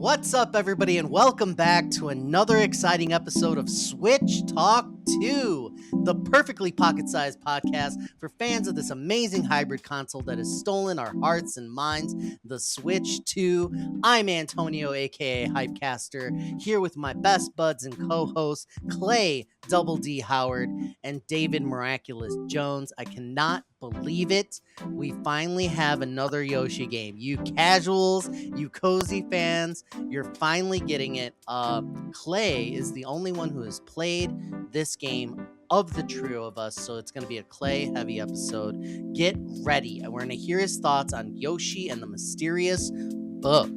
What's up, everybody, and welcome back to another exciting episode of Switch Talk 2, the perfectly pocket sized podcast for fans of this amazing hybrid console that has stolen our hearts and minds, the Switch 2. I'm Antonio, aka Hypecaster, here with my best buds and co hosts, Clay Double D Howard and David Miraculous Jones. I cannot believe it. We finally have another Yoshi game. You casuals, you cozy fans, you're finally getting it. Clay is the only one who has played this game of the trio of us, so it's going to be a Clay heavy episode. Get ready. We're going to hear his thoughts on Yoshi and the Mysterious Book.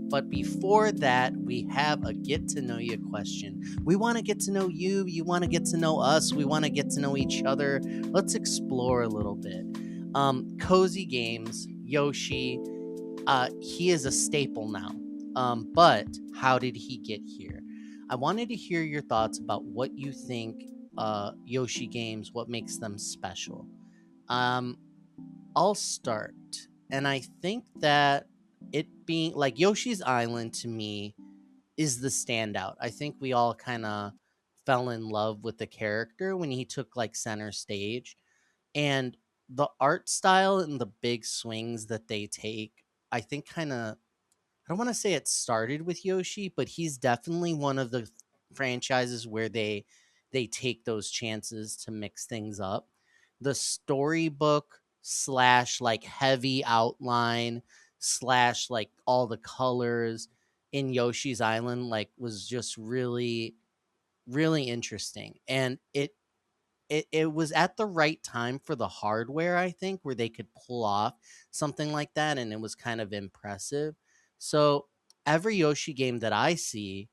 But before that, we have a get to know you question. We want to get to know you. You want to get to know us. We want to get to know each other. Let's explore a little bit. Cozy games, Yoshi, he is a staple now. But how did he get here? I wanted to hear your thoughts about what you think Yoshi games, what makes them special. Um, I'll start. And I think that it being like Yoshi's Island to me is the standout. I think we all kind of fell in love with the character when he took like center stage. And the art style and the big swings that they take, I think kind of, I don't want to say it started with Yoshi, but he's definitely one of the franchises where they take those chances to mix things up. The storybook slash like heavy outline slash like all the colors in Yoshi's Island like was just really interesting. And it was at the right time for the hardware, I think, where they could pull off something like that, and it was kind of impressive. So every Yoshi game that I see,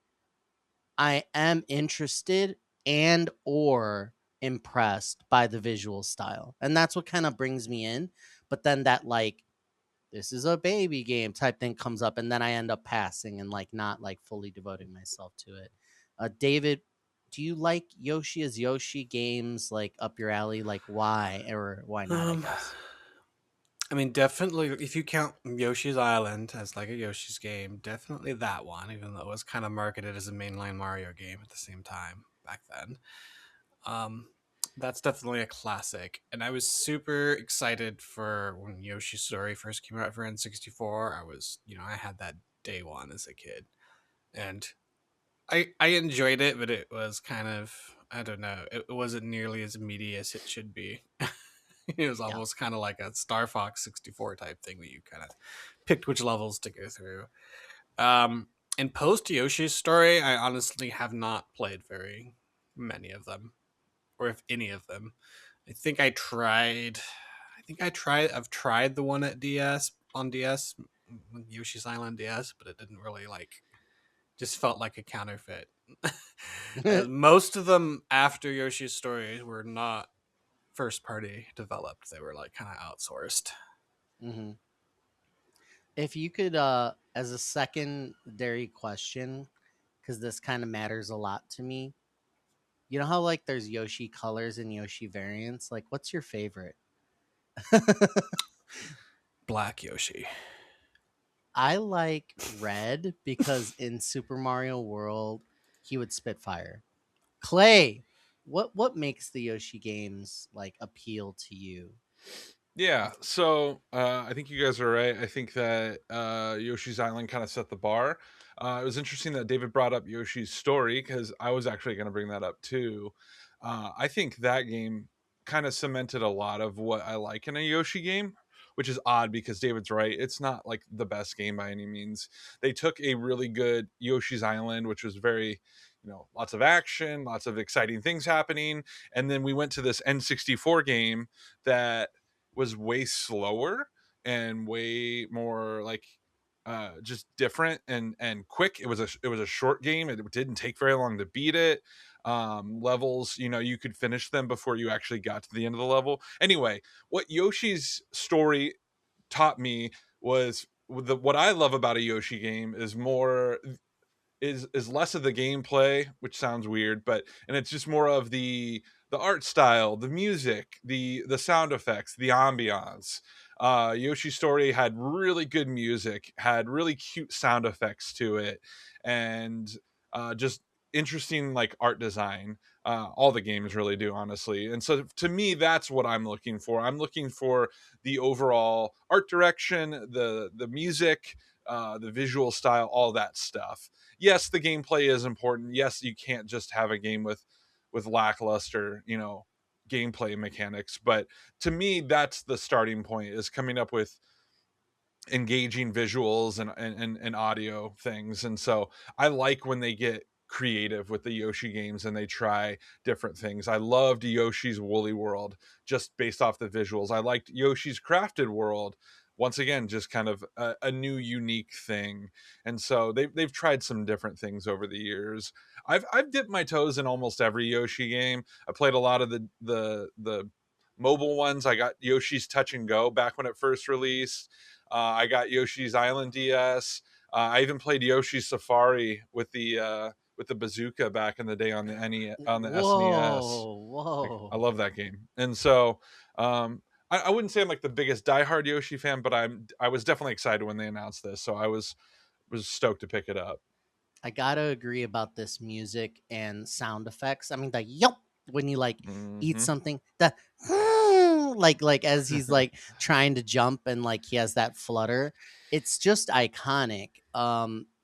I am interested and or impressed by the visual style. And that's what kind of brings me in. But then that like this is a baby game type thing comes up, and then I end up passing and like not like fully devoting myself to it. David, do you like Yoshi as Yoshi games like up your alley? Like why or why not? I Um, guess. I mean, definitely, if you count Yoshi's Island as like a Yoshi's game, definitely that one, even though it was kind of marketed as a mainline Mario game at the same time back then. Um, that's definitely a classic. And I was super excited for when Yoshi's Story first came out for N64. I had that day one as a kid. And I enjoyed it, but it was kind of, I don't know, it wasn't nearly as meaty as it should be. It was Yeah. almost kind of like a Star Fox 64 type thing where you kind of picked which levels to go through. Um, in post Yoshi's Story, I honestly have not played very many of them, or if any of them. I think I tried. I've tried the one at DS on DS, Yoshi's Island DS, but it didn't really like. Just felt like a counterfeit. Most of them after Yoshi's Story were not first party developed. They were like kind of outsourced. hmm If you could, as a secondary question, because this kind of matters a lot to me. You know how like there's Yoshi colors and Yoshi variants? Like, what's your favorite? Black Yoshi. I like red because in Super Mario World he would spit fire. Clay, what makes the Yoshi games like appeal to you? Yeah, so I think you guys are right. I think that Yoshi's Island kind of set the bar. It was interesting that David brought up Yoshi's Story because I was actually going to bring that up too. I think that game kind of cemented a lot of what I like in a Yoshi game, which is odd because David's right. It's not like the best game by any means. They took a really good Yoshi's Island, which was very, lots of action, lots of exciting things happening. And then we went to this N64 game that was way slower and way more like just different and quick. It was a short game. It didn't take very long to beat it. Levels, you could finish them before you actually got to the end of the level. Anyway, what Yoshi's Story taught me was what I love about a Yoshi game is less of the gameplay, which sounds weird, and it's just more of the art style, the music, the sound effects, the ambiance. Yoshi's Story had really good music, had really cute sound effects to it, and just interesting like art design. All the games really do, honestly. And so to me, that's what I'm looking for. I'm looking for the overall art direction, the music, the visual style, all that stuff. Yes, the gameplay is important. Yes, you can't just have a game with lackluster, gameplay mechanics. But to me, that's the starting point, is coming up with engaging visuals and audio things. And so I like when they get creative with the Yoshi games and they try different things. I loved Yoshi's Woolly World just based off the visuals. I liked Yoshi's Crafted World. Once again, just kind of a new unique thing. And so they've tried some different things over the years. I've dipped my toes in almost every Yoshi game. I played a lot of the mobile ones. I got Yoshi's Touch and Go back when it first released. I got Yoshi's Island DS. I even played Yoshi's Safari with the bazooka back in the day on the on the SNES. Whoa, Like, I whoa. love that game. And so I wouldn't say I'm like the biggest diehard Yoshi fan, but I was definitely excited when they announced this. So I was stoked to pick it up. I gotta agree about this music and sound effects. I mean, the yelp when you like eat Hmm. something, the like as he's like trying to jump and like he has that flutter. It's just iconic.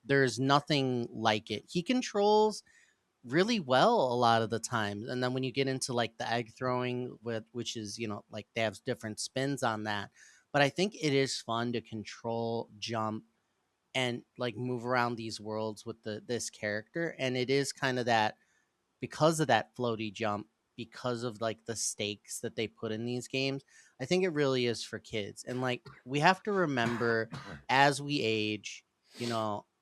There's nothing like it. He controls really well a lot of the time, and then when you get into like the egg throwing, with which is like they have different spins on that. But I think it is fun to control, jump, and like move around these worlds with this character, and it is kind of that, because of that floaty jump, because of like the stakes that they put in these games. I think it really is for kids, and like we have to remember, as we age,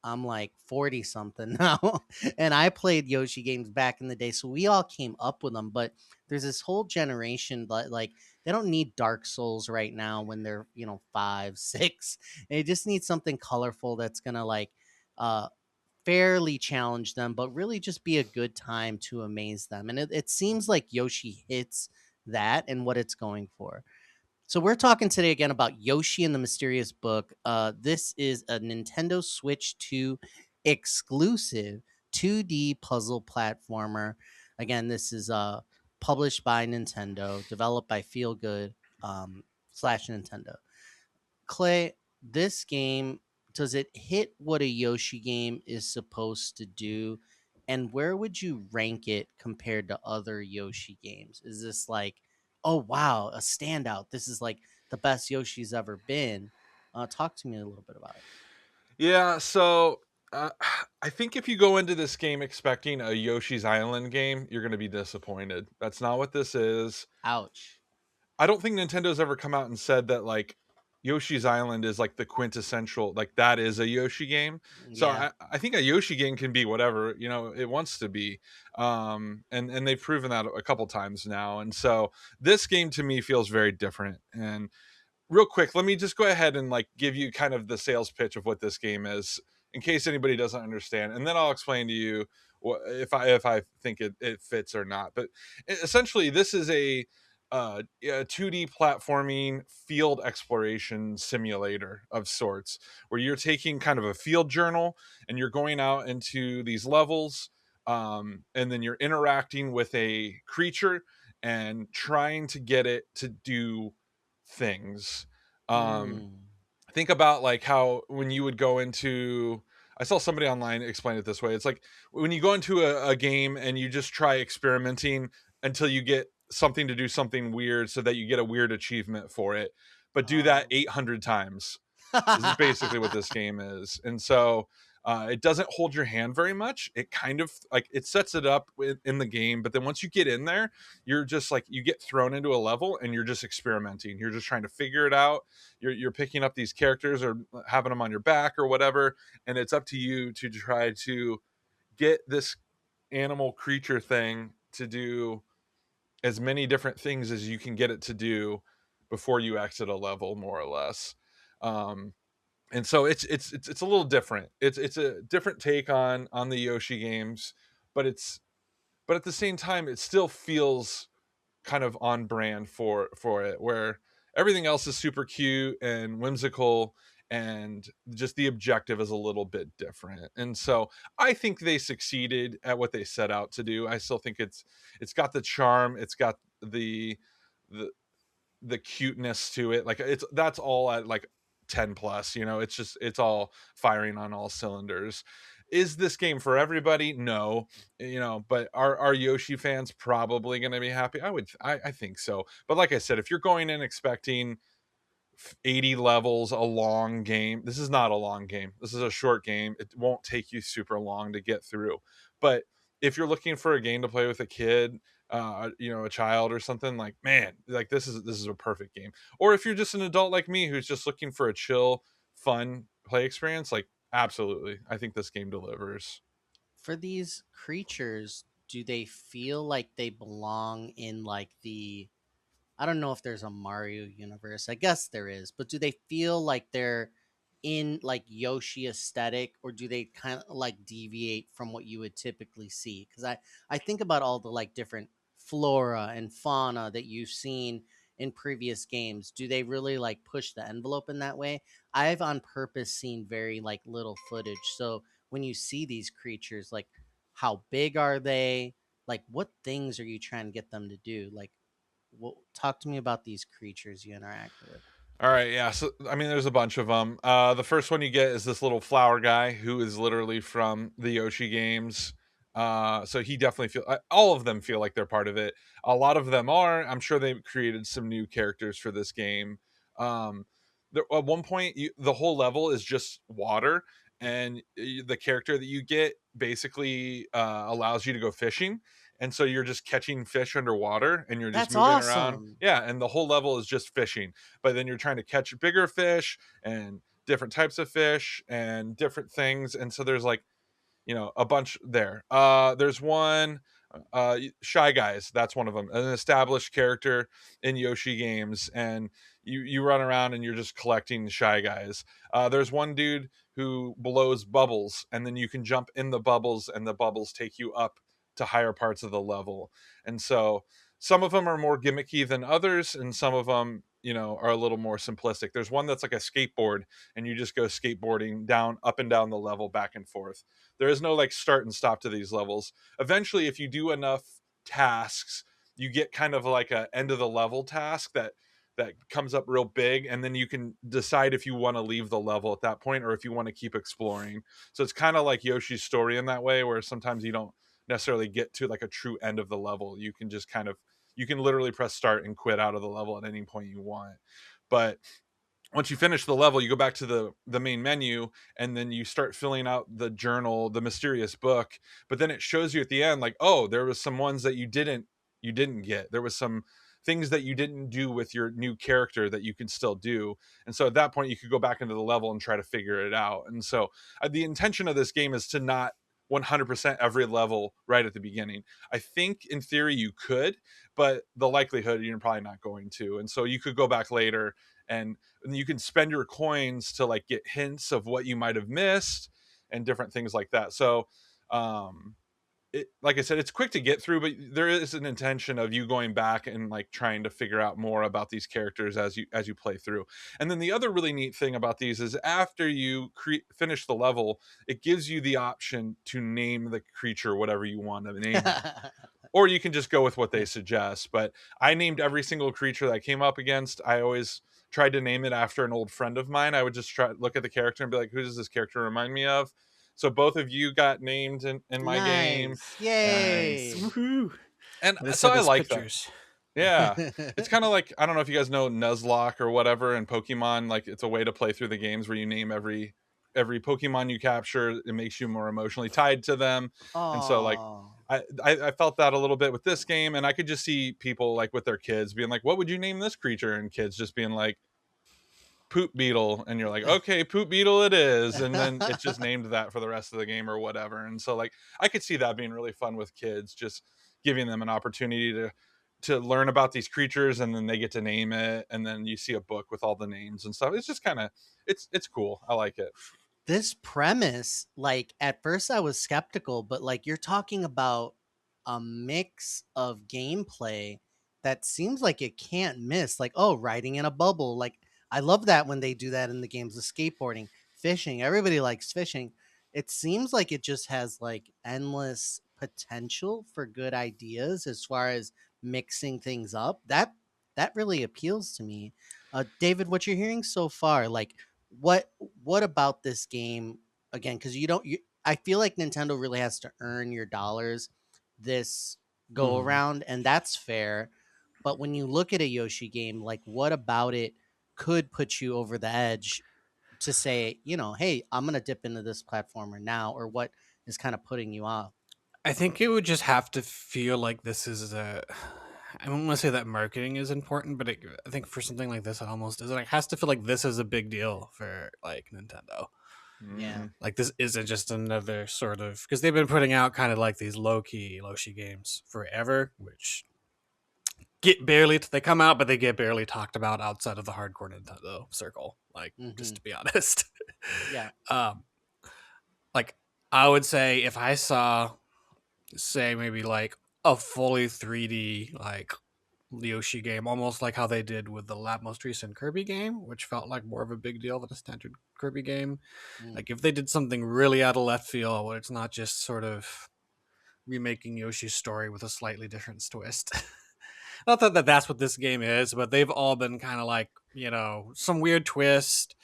I'm like 40 something now, and I played Yoshi games back in the day, so we all came up with them. But there's this whole generation that like they don't need Dark Souls right now when they're 5 6. They just need something colorful that's gonna like uh fairly challenge them, but really just be a good time to amaze them. And it seems like Yoshi hits that and what it's going for. So we're talking today again about Yoshi and the Mysterious Book. This is a Nintendo Switch 2 exclusive 2D puzzle platformer. Again, this is published by Nintendo, developed by Feel Good slash Nintendo. Clay, this game, does it hit what a Yoshi game is supposed to do? And where would you rank it compared to other Yoshi games? Is this like, oh wow, a standout? This is like the best Yoshi's ever been. Talk to me a little bit about it. Yeah, so uh, I think if you go into this game expecting a Yoshi's Island game, you're going to be disappointed. That's not what this is. Ouch. I don't think Nintendo's ever come out and said that like Yoshi's Island is like the quintessential, like that is a Yoshi game. So Yeah. I think a Yoshi game can be whatever, it wants to be. And they've proven that a couple times now. And so this game to me feels very different. And real quick, let me just go ahead and like give you kind of the sales pitch of what this game is in case anybody doesn't understand, and then I'll explain to you if I think it fits or not. But essentially, this is a 2D platforming field exploration simulator of sorts, where you're taking kind of a field journal and you're going out into these levels, and then you're interacting with a creature and trying to get it to do things. Um, Mm. think about like how when you would go into, I saw somebody online explain it this way. It's like when you go into a game and you just try experimenting until you get something to do something weird so that you get a weird achievement for it, but do that Oh. 800 times. This is basically what this game is. And so it doesn't hold your hand very much. It kind of like it sets it up in the game, but then once you get in there, you're just like you get thrown into a level and you're just experimenting. You're just trying to figure it out. You're picking up these characters or having them on your back or whatever, and it's up to you to try to get this animal creature thing to do as many different things as you can get it to do before you exit a level, more or less. Um, and so it's a little different. It's a different take on the Yoshi games, but at the same time it still feels kind of on brand for it, where Everything else is super cute and whimsical, and just the objective is a little bit different. And so I think they succeeded at what they set out to do. I still think it's got the charm, it's got the the cuteness to it. Like it's that's all at like 10 plus, you know, it's all firing on all cylinders. Is this game for everybody? No, you know, but are Yoshi fans probably going to be happy? I think so. But like I said, if you're going in expecting 80 levels, a long game. This is not a long game. This is a short game. It won't take you super long to get through. But if you're looking for a game to play with a kid, you know, a child or something, like, man, like this is a perfect game. Or if you're just an adult like me who's just looking for a chill, fun play experience, like, absolutely. I think this game delivers. For these creatures, do they feel like they belong in like the, I don't know if there's a Mario universe. I guess there is, but do they feel like they're in like Yoshi aesthetic, or do they kind of like deviate from what you would typically see? Because I think about all the like different flora and fauna that you've seen in previous games. Do they really like push the envelope in that way? I've on purpose seen very like little footage. So when you see these creatures, like how big are they? Like what things are you trying to get them to do? Like talk to me about these creatures you interact with. All right, yeah. So I mean, there's a bunch of them. The first one you get is this little flower guy who is literally from the Yoshi games. So he definitely all of them feel like they're part of it. A lot of them are. I'm sure they created some new characters for this game. At one point, the whole level is just water, and the character that you get basically allows you to go fishing, and so you're just catching fish underwater and you're just That's moving around. awesome. Yeah, and the whole level is just fishing, but then you're trying to catch bigger fish and different types of fish and different things. And so there's like, you know, a bunch there. There's one, Shy Guys. That's one of them, an established character in Yoshi games, and you run around and you're just collecting Shy Guys. There's one dude who blows bubbles, and then you can jump in the bubbles, and the bubbles take you up to higher parts of the level. And so some of them are more gimmicky than others, and some of them, you know, are a little more simplistic. There's one that's like a skateboard, and you just go skateboarding down, up and down the level, back and forth. There is no like start and stop to these levels. Eventually, if you do enough tasks, you get kind of like a end of the level task that comes up real big, and then you can decide if you want to leave the level at that point or if you want to keep exploring. So it's kind of like Yoshi's Story in that way, where sometimes you don't necessarily get to like a true end of the level. You can just kind of, you can literally press start and quit out of the level at any point you want. But once you finish the level, you go back to the main menu, and then you start filling out the journal, the mysterious book. But then it shows you at the end, like, oh, there was some ones that you didn't get. There was some things that you didn't do with your new character that you can still do. And so at that point, you could go back into the level and try to figure it out. And so the intention of this game is to not 100% every level right at the beginning. I think in theory you could, but the likelihood you're probably not going to. And so you could go back later, and you can spend your coins to like get hints of what you might have missed and different things like that. So um like I said, it's quick to get through, but there is an intention of you going back and like trying to figure out more about these characters as you play through. And then the other really neat thing about these is after you finish the level, it gives you the option to name the creature whatever you want to name it, or you can just go with what they suggest. But I named every single creature that I came up against. I always tried to name it after an old friend of mine. I would just try look at the character and be like, who does this character remind me of? So both of you got named in my game, Nice. and Nice. Yay. Woohoo. and I just so said I this like that. pictures. Yeah, it's kind of like, I don't know if you guys know Nuzlocke or whatever in Pokemon. Like, it's a way to play through the games where you name every Pokemon you capture. It makes you more emotionally tied to them, and so like Oh. I felt that a little bit with this game, and I could just see people like with their kids being like, "What would you name this creature?" And kids just being like, "Poop Beetle," and you're like, "Okay, Poop Beetle it is," and then it's just named that for the rest of the game or whatever. And so like I could see that being really fun with kids, just giving them an opportunity to learn about these creatures, and then they get to name it, and then you see a book with all the names and stuff. It's just kind of, it's cool. I like it. This premise, like at first I was skeptical, but like you're talking about a mix of gameplay that seems like it can't miss. Like, oh, riding in a bubble. Like, I love that when they do that in the games of skateboarding, fishing. Everybody likes fishing. It seems like it just has like endless potential for good ideas as far as mixing things up. That really appeals to me. David, what you're hearing so far, like what what about this game again? Because I feel like Nintendo really has to earn your dollars this go Mhm. around, and that's fair. But when you look at a Yoshi game, like what about it could put you over the edge to say, hey, I'm gonna dip into this platformer now, or what is kind of putting you off? I think it would just have to feel like this is I don't want to say that marketing is important, but I think for something like this, it almost is. Like, it has to feel like this is a big deal for like Nintendo. Yeah. Mhm. Like this isn't just another sort of, because they've been putting out kind of like these low key Yoshi games forever, which get barely they come out, but they get barely talked about outside of the hardcore Nintendo circle. Like, just Hmm. to be honest, Yeah. um, like I would say if I saw, say, maybe like a fully 3D like Yoshi game, almost like how they did with the most recent Kirby game, which felt like more of a big deal than a standard Kirby game. Mm. Like if they did something really out of left field, where it's not just sort of remaking Yoshi's story with a slightly different twist. Not that that's what this game is, but they've all been kind of like, some weird twist,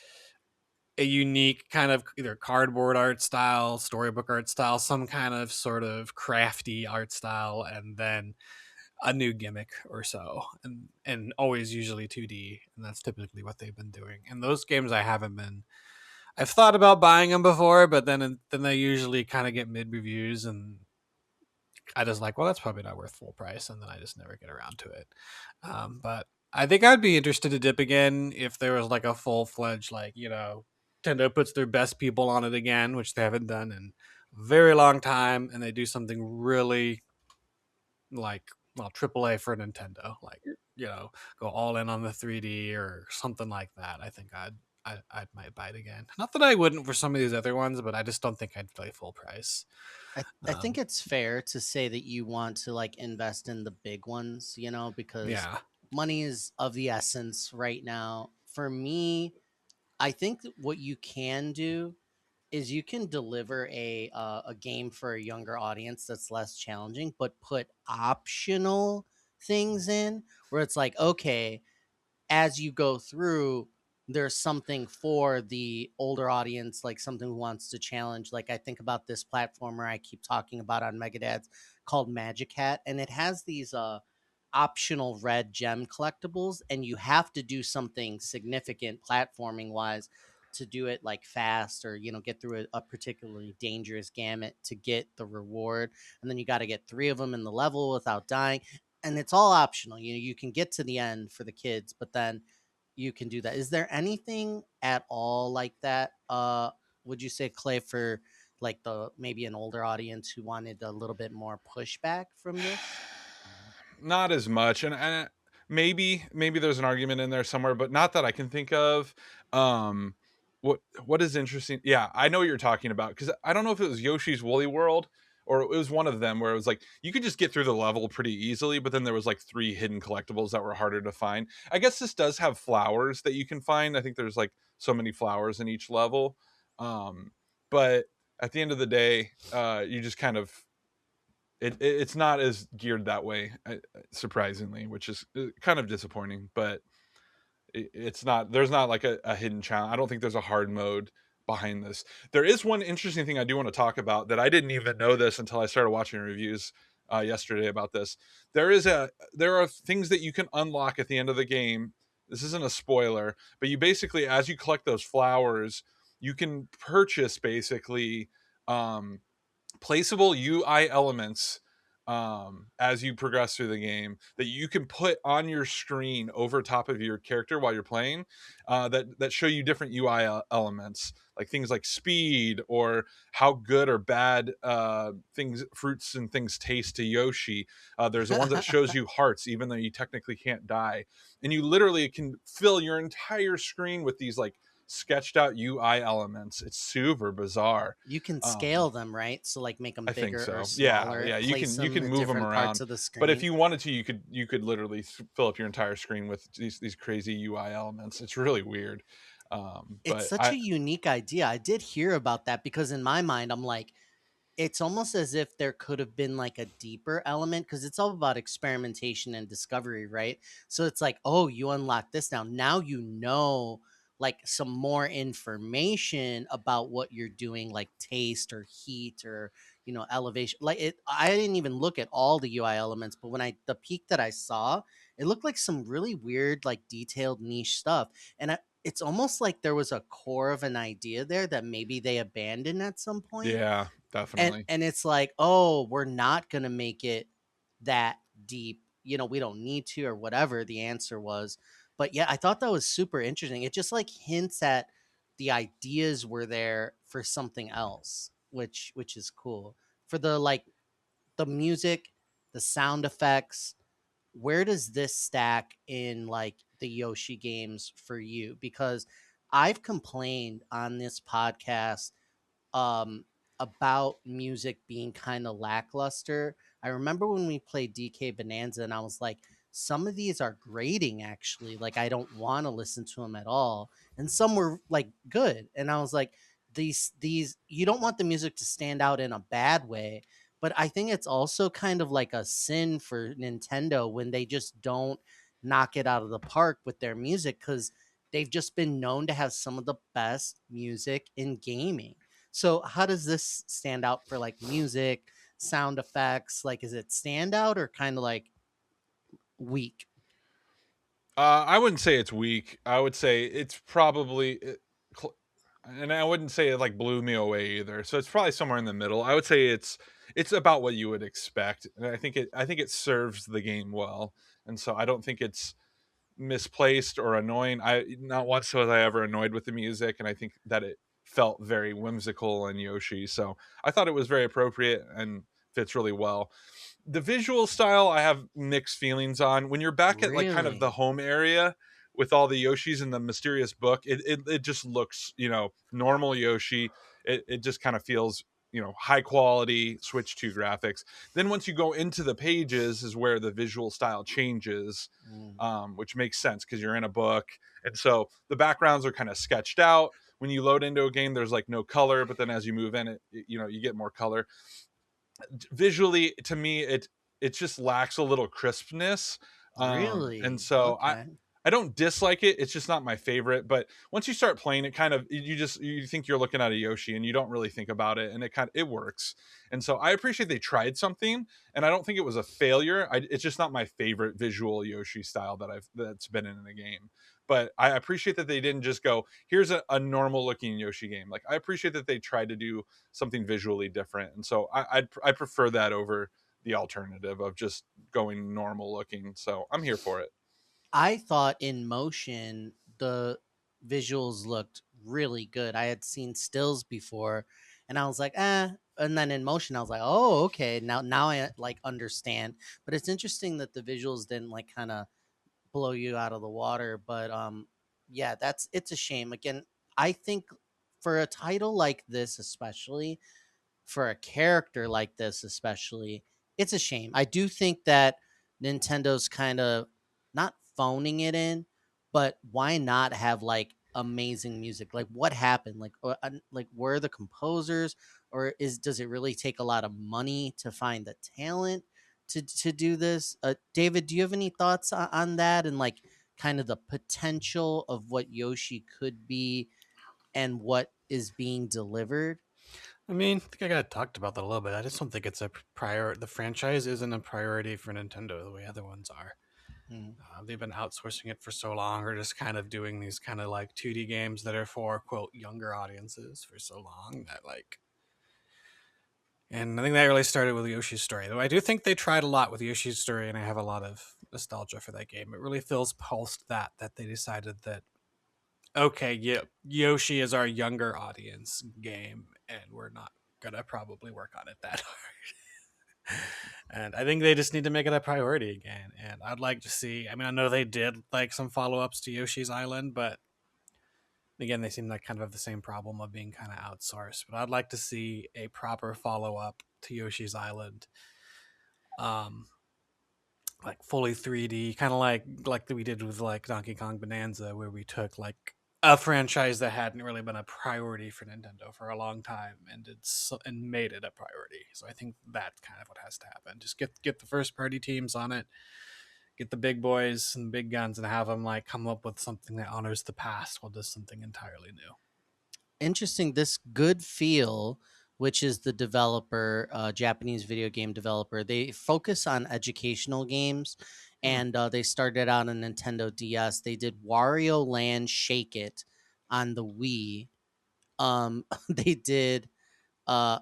a unique kind of either cardboard art style, storybook art style, some kind of sort of crafty art style, and then a new gimmick or so, and always usually 2D, and that's typically what they've been doing. And those games I haven't been. I've thought about buying them before, but then they usually kind of get mid reviews, and I just like, well, that's probably not worth full price, and then I just never get around to it. But I think I'd be interested to dip again if there was like a full fledged, like, Nintendo puts their best people on it again, which they haven't done in a very long time, and they do something really like, well, AAA for Nintendo, like, go all in on the 3D or something like that. I think I might buy it again. Not that I wouldn't for some of these other ones, but I just don't think I'd play full price. I think Um, it's fair to say that you want to like invest in the big ones, because yeah. money is of the essence right now. For me, I think that what you can do is you can deliver a game for a younger audience that's less challenging, but put optional things in where it's like, okay, as you go through, there's something for the older audience, like something who wants to challenge. Like I think about this platformer I keep talking about on Megadads called Magic Hat, and it has these optional red gem collectibles, and you have to do something significant platforming wise to do it like fast, or get through a particularly dangerous gamut to get the reward. And then you got to get three of them in the level without dying, and it's all optional. You can get to the end for the kids, but then you can do that. Is there anything at all like that? Would you say, Clay, for like the maybe an older audience who wanted a little bit more pushback from this? Not as much, and maybe there's an argument in there somewhere, but not that I can think of. Um, what is interesting? Yeah, I know what you're talking about because I don't know if it was Yoshi's Woolly World or it was one of them where it was like you could just get through the level pretty easily, but then there was like three hidden collectibles that were harder to find. I guess this does have flowers that you can find. I think there's like so many flowers in each level, but at the end of the day, you just kind of it's not as geared that way, surprisingly, which is kind of disappointing. But it's not. There's not like a hidden challenge. I don't think there's a hard mode behind this. There is one interesting thing I do want to talk about that I didn't even know this until I started watching reviews yesterday about this. There are things that you can unlock at the end of the game. This isn't a spoiler, but you basically, as you collect those flowers, you can purchase basically um, placeable UI elements as you progress through the game that you can put on your screen over top of your character while you're playing, that show you different UI elements, like things like speed or how good or bad things, fruits and things taste to Yoshi. There's the ones that shows you hearts, even though you technically can't die, and you literally can fill your entire screen with these like sketched out UI elements. It's super bizarre. You can Um, scale them, right? So like make them I think bigger or so. Yeah, smaller, yeah. place You them can in move them different parts around, of the but if screen. you wanted to, you could literally fill up your entire screen with these crazy UI elements. It's really weird. It's But such a unique idea. I did hear about that because in my mind, I'm like, it's almost as if there could have been like a deeper element because it's all about experimentation and discovery, right? So it's like, oh, you unlock this now. Now you know like some more information about what you're doing, like taste or heat or elevation. Like it, I didn't even look at all the UI elements, but when the peak that I saw, it looked like some really weird, like detailed niche stuff. And it's almost like there was a core of an idea there that maybe they abandoned at some point, yeah, and definitely. and it's like, oh, we're not gonna make it that deep, we don't need to, or whatever the answer was. But yeah, I thought that was super interesting. It just like hints at the ideas were there for something else, which is cool. For the like the music, the sound effects, where does this stack in like the Yoshi games for you? Because I've complained on this podcast um about music being kind of lackluster. I remember when we played DK Bonanza and I was like, some of these are grating actually. Like I don't want to listen to them at all. And some were like good. And I was like, these you don't want the music to stand out in a bad way. But I think it's also kind of like a sin for Nintendo when they just don't knock it out of the park with their music because they've just been known to have some of the best music in gaming. So how does this stand out for like music, sound effects? Like, is it standout or kind of like weak? I wouldn't say it's weak. I would say it's probably, and I wouldn't say it like blew me away either. So it's probably somewhere in the middle. I would say it's about what you would expect, and I think it serves the game well, and so I don't think it's misplaced or annoying. I not once was I ever annoyed with the music, and I think that it felt very whimsical and Yoshi. So I thought it was very appropriate and fits really well. The visual style I have mixed feelings on. When you're back at like kind of the Really? home area with all the Yoshis in the mysterious book, it just looks, normal Yoshi. It just kind of feels, high quality Switch 2 graphics. Then once you go into the pages is where the visual style changes, Mm, which makes sense because you're in a book. And so the backgrounds are kind of sketched out. When you load into a game, there's like no color, but then as you move in, you get more color. Visually, to me, it just lacks a little crispness. And really? so Okay. I don't dislike it. It's just not my favorite. But once you start playing it, kind of you think you're looking at a Yoshi and you don't really think about it, and it works. And so I appreciate they tried something, and I don't think it was a failure. It's just not my favorite visual Yoshi style that's been in a game. But I appreciate that they didn't just go, here's a normal looking Yoshi game. Like I appreciate that they tried to do something visually different, and so I prefer that over the alternative of just going normal looking. So I'm here for it. I thought in motion the visuals looked really good. I had seen stills before and I was like, eh. And then in motion I was like, oh, okay. Now I like understand. But it's interesting that the visuals didn't like kind of blow you out of the water. But yeah, it's a shame. Again, I think for a title like this, especially for a character like this, especially, it's a shame. I do think that Nintendo's kind of not phoning it in, but why not have like amazing music? Like, what happened? Like, were the composers, or does it really take a lot of money to find the talent to do this? David, do you have any thoughts on that and like kind of the potential of what Yoshi could be and what is being delivered? I mean, I think I got talked about that a little bit. I just don't think it's a prior. The franchise isn't a priority for Nintendo the way other ones are. Mm. They've been outsourcing it for so long, or just kind of doing these kind of like 2D games that are for quote younger audiences for so long that like. And I think that really started with Yoshi's Story. Though I do think they tried a lot with Yoshi's Story, and I have a lot of nostalgia for that game. It really feels post that they decided that okay, yeah, Yoshi is our younger audience game, and we're not gonna probably work on it that hard. And I think they just need to make it a priority again. And I'd like to see. I mean, I know they did like some follow ups to Yoshi's Island, but Again, they seem like kind of have the same problem of being kind of outsourced. But I'd like to see a proper follow up to Yoshi's Island, um, like fully 3D, kind of like we did with like Donkey Kong Bonanza, where we took like a franchise that hadn't really been a priority for Nintendo for a long time and made it a priority. So I think that's kind of what has to happen. Just get the first party teams on it, get the big boys and big guns, and have them like come up with something that honors the past while does something entirely new. Interesting. This Good Feel, which is the developer, Japanese video game developer, they focus on educational games, Hmm. and they started out on Nintendo DS. They did Wario Land Shake It on the Wii. They did uh,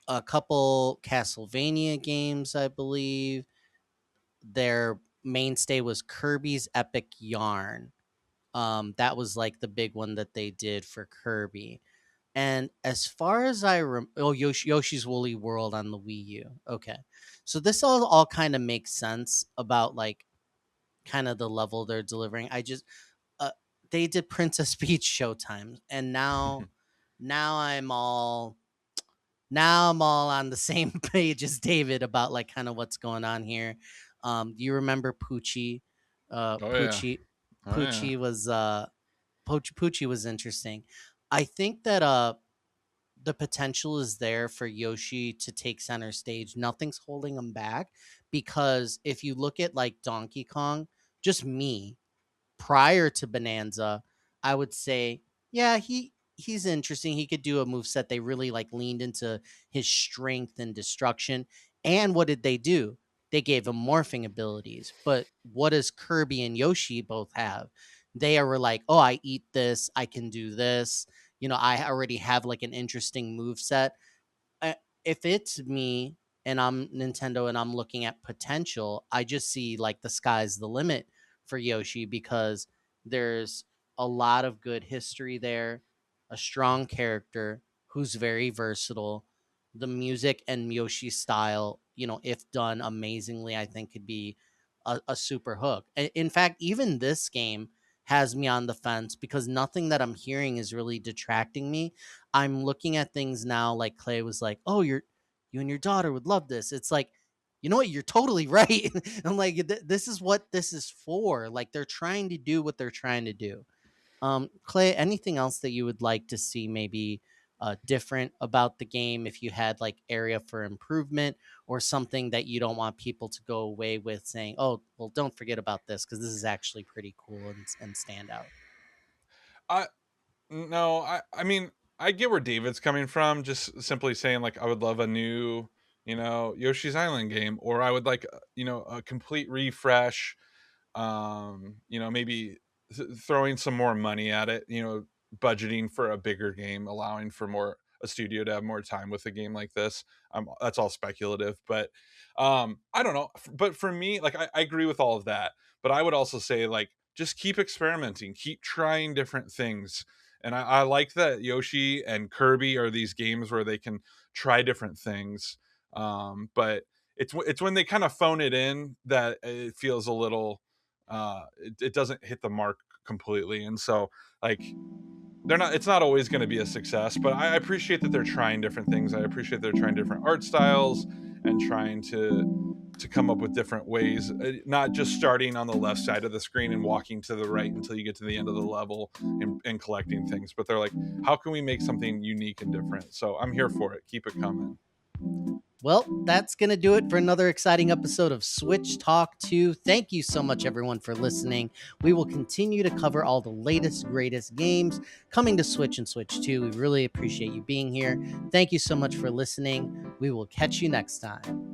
a couple Castlevania games, I believe. Their mainstay was Kirby's Epic Yarn. That was like the big one that they did for Kirby. And as far as Yoshi's Woolly World on the Wii U. Okay. So this all kind of makes sense about like kind of the level they're delivering. I just uh they did Princess Peach Showtime, and now I'm all now I'm all on the same page as David about like kind of what's going on here. Do you remember Poochie? Uh Oh yeah. Poochie Oh yeah. Poochie was Poochie was interesting. I think that the potential is there for Yoshi to take center stage. Nothing's holding him back, because if you look at like Donkey Kong, just me, prior to Bonanza, I would say, yeah, he's interesting. He could do a move set. They really like leaned into his strength and destruction. And what did they do? They gave him morphing abilities. But what does Kirby and Yoshi both have? They are like, oh, I eat this, I can do this. I already have like an interesting move set. uh, if it's me and I'm Nintendo and I'm looking at potential, I just see like the sky's the limit for Yoshi, because there's a lot of good history there, a strong character who's very versatile. The music and Yoshi's style, if done amazingly, I think could be a super hook. In fact, even this game has me on the fence, because nothing that I'm hearing is really detracting me. I'm looking at things now like Clay was like, "Oh, you and your daughter would love this." It's like, you know what? You're totally right. I'm like, this is what this is for. Like they're trying to do what they're trying to do. Clay, anything else that you would like to see maybe different about the game, if you had like area for improvement, or something that you don't want people to go away with saying, "Oh, well, don't forget about this because this is actually pretty cool and stand out." I No, I mean, I get where David's coming from, just simply saying like I would love a new, Yoshi's Island game, or I would like, a complete refresh, maybe throwing some more money at it, budgeting for a bigger game, allowing for more a studio to have more time with a game like this. That's all speculative, but I don't know. But for me, like I agree with all of that, but I would also say like just keep experimenting, keep trying different things. And I like that Yoshi and Kirby are these games where they can try different things. But it's when they kind of phone it in that it feels a little it doesn't hit the mark completely. And so like it's not always going to be a success, but I appreciate that they're trying different things. I appreciate they're trying different art styles and trying to come up with different ways, not just starting on the left side of the screen and walking to the right until you get to the end of the level and collecting things, but they're like, how can we make something unique and different? So I'm here for it. Keep it coming. Well, that's going to do it for another exciting episode of Switch Talk 2. Thank you so much, everyone, for listening. We will continue to cover all the latest, greatest games coming to Switch and Switch 2. We really appreciate you being here. Thank you so much for listening. We will catch you next time.